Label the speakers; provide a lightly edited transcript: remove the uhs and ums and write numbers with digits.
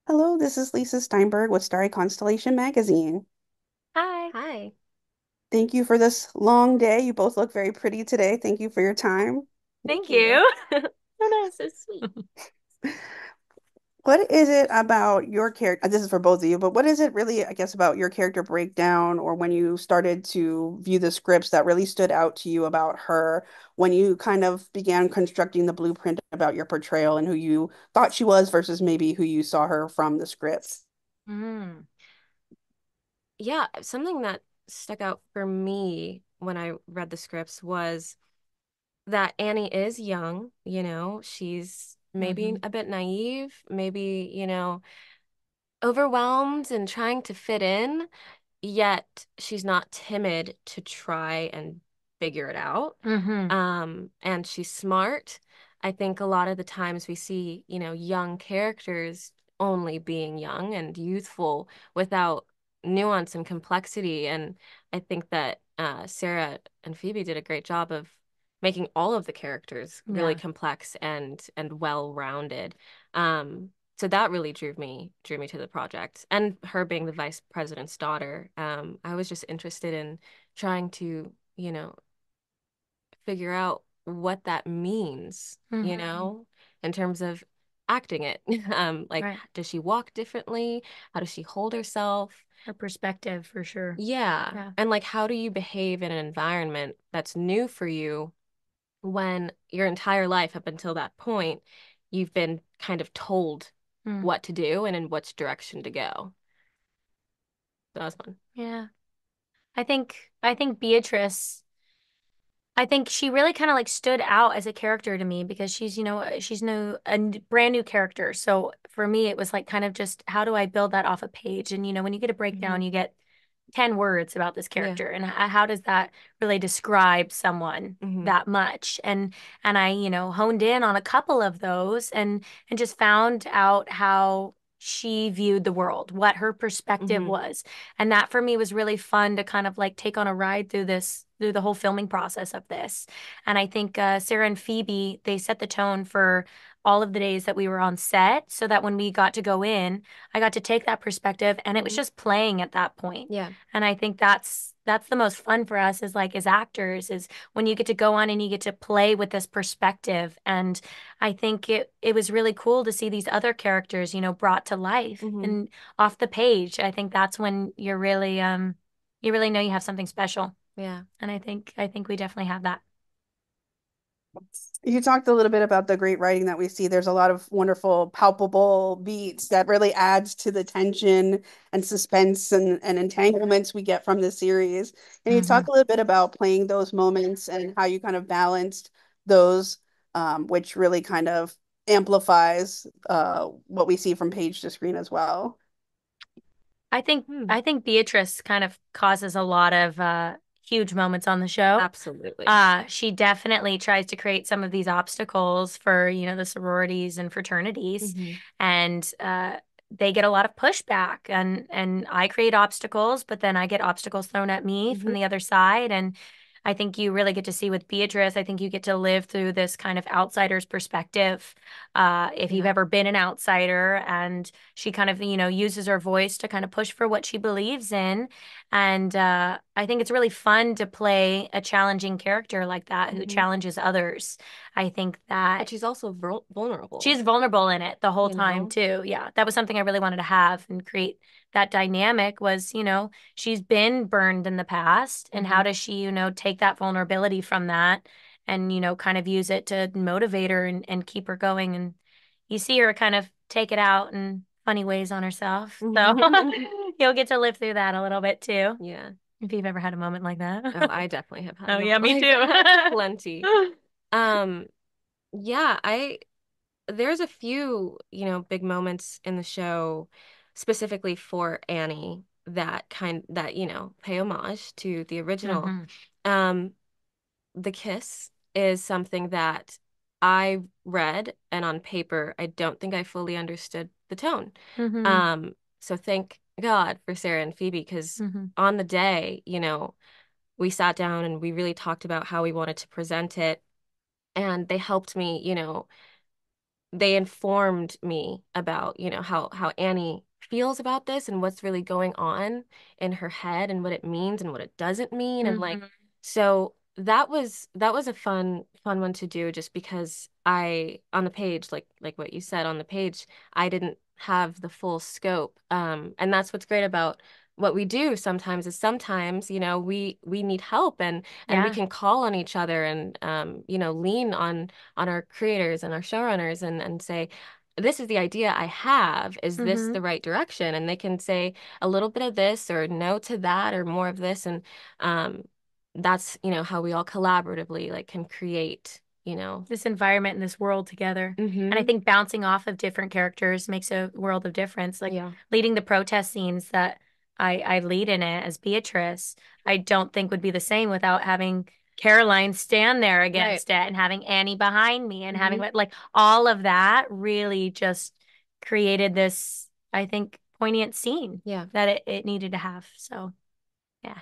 Speaker 1: Hello, this is Lisa Steinberg with Starry Constellation Magazine.
Speaker 2: Hi.
Speaker 3: Hi.
Speaker 1: Thank you for this long day. You both look very pretty today. Thank you for your time.
Speaker 3: Thank
Speaker 2: Thank
Speaker 3: you.
Speaker 2: you.
Speaker 3: Oh, no, so sweet.
Speaker 1: What is it about your character? This is for both of you, but what is it really, I guess, about your character breakdown or when you started to view the scripts that really stood out to you about her when you kind of began constructing the blueprint about your portrayal and who you thought she was versus maybe who you saw her from the scripts?
Speaker 3: Mm. Yeah, something that stuck out for me when I read the scripts was that Annie is young, she's maybe
Speaker 2: Hmm.
Speaker 3: a bit naive, maybe, overwhelmed and trying to fit in, yet she's not timid to try and figure it out.
Speaker 2: Hmm.
Speaker 3: And she's smart. I think a lot of the times we see, young characters only being young and youthful without nuance and complexity. And I think that Sarah and Phoebe did a great job of making all of the characters really
Speaker 2: Yeah.
Speaker 3: complex and well-rounded. So that really drew me to the project. And her being the vice president's daughter, I was just interested in trying to, figure out what that means,
Speaker 2: Hmm.
Speaker 3: in terms of acting it. Like,
Speaker 2: Right.
Speaker 3: does she walk differently? How does she hold herself?
Speaker 2: Her perspective for sure.
Speaker 3: Yeah.
Speaker 2: Yeah.
Speaker 3: And like, how do you behave in an environment that's new for you when your entire life up until that point, you've been kind of told
Speaker 2: Mm.
Speaker 3: what to do and in which direction to go? So that was fun.
Speaker 2: Yeah. I think Beatrice, I think she really kind of like stood out as a character to me because she's no brand new character. So for me, it was like kind of just how do I build that off a page? And when you get a breakdown,
Speaker 3: Hmm.
Speaker 2: you get 10 words about this
Speaker 3: Yeah.
Speaker 2: character and how does that really describe someone
Speaker 3: Hmm.
Speaker 2: that much? And I, honed in on a couple of those and just found out how she viewed the world, what her perspective
Speaker 3: Hmm.
Speaker 2: was. And that for me was really fun to kind of like take on a ride through the whole filming process of this. And I think Sarah and Phoebe, they set the tone for all of the days that we were on set so that when we got to go in, I got to take that perspective and it was
Speaker 3: Hmm.
Speaker 2: just playing at that point.
Speaker 3: Yeah.
Speaker 2: And I think that's the most fun for us is like as actors is when you get to go on and you get to play with this perspective. And I think it was really cool to see these other characters, brought to life
Speaker 3: Hmm.
Speaker 2: and off the page. I think that's when you really know you have something special.
Speaker 3: Yeah.
Speaker 2: And I think we definitely have that.
Speaker 1: You talked a little bit about the great writing that we see. There's a lot of wonderful, palpable beats that really adds to the tension and suspense and entanglements we get from the series. Can you talk
Speaker 2: Hmm.
Speaker 1: a little bit about playing those moments and how you kind of balanced those, which really kind of amplifies what we see from page to screen as well?
Speaker 2: I think
Speaker 3: Hmm.
Speaker 2: I think Beatrice kind of causes a lot of huge moments on the show.
Speaker 3: Absolutely.
Speaker 2: She definitely tries to create some of these obstacles for, the sororities and fraternities,
Speaker 3: Hmm.
Speaker 2: and they get a lot of pushback. And I create obstacles, but then I get obstacles thrown at me from
Speaker 3: Hmm.
Speaker 2: the other side. And I think you really get to see with Beatrice, I think you get to live through this kind of outsider's perspective. If you've
Speaker 3: Yeah.
Speaker 2: ever been an outsider, and she kind of, uses her voice to kind of push for what she believes in. And I think it's really fun to play a challenging character like that who
Speaker 3: Hmm.
Speaker 2: challenges others. I think
Speaker 3: But
Speaker 2: that
Speaker 3: she's also vulnerable,
Speaker 2: she's vulnerable in it the whole
Speaker 3: you
Speaker 2: time
Speaker 3: know?
Speaker 2: too. Yeah, that was something I really wanted to have and create that dynamic was, she's been burned in the past and how
Speaker 3: Hmm.
Speaker 2: does she, take that vulnerability from that and, kind of use it to motivate her and keep her going. And you see her kind of take it out in funny ways on herself. So you'll get to live through that a little bit too,
Speaker 3: Yeah.
Speaker 2: if you've ever had a moment like that.
Speaker 3: Oh, I definitely have had a
Speaker 2: Oh yeah,
Speaker 3: moment
Speaker 2: me
Speaker 3: like
Speaker 2: too.
Speaker 3: that. Plenty. Um, yeah, there's a few, big moments in the show specifically for Annie that, pay homage to the original.
Speaker 2: Hmm.
Speaker 3: Um, the kiss is something that I read and on paper, I don't think I fully understood the tone.
Speaker 2: Hmm.
Speaker 3: So thank God for Sarah and Phoebe because
Speaker 2: Hmm.
Speaker 3: on the day, we sat down and we really talked about how we wanted to present it. And they helped me, they informed me about, how Annie feels about this and what's really going on in her head and what it means and what it doesn't mean. And like,
Speaker 2: Hmm.
Speaker 3: so that was a fun one to do just because I on the page, like what you said on the page, I didn't have the full scope. And that's what's great about what we do sometimes is sometimes, we need help and we
Speaker 2: Yeah.
Speaker 3: can call on each other and lean on our creators and our showrunners and say, this is the idea I have. Is this
Speaker 2: Hmm.
Speaker 3: the right direction? And they can say a little bit of this or no to that or more of this. And um, that's, how we all collaboratively like can create.
Speaker 2: This environment and this world together. And I
Speaker 3: Hmm.
Speaker 2: think bouncing off of different characters makes a world of difference. Like
Speaker 3: Yeah.
Speaker 2: leading the protest scenes that I lead in it as Beatrice, I don't think would be the same without having Caroline stand there
Speaker 3: Right.
Speaker 2: against it and having Annie behind me and having
Speaker 3: Hmm.
Speaker 2: like all of that really just created this, I think, poignant scene
Speaker 3: Yeah.
Speaker 2: that it needed to have. So, yeah.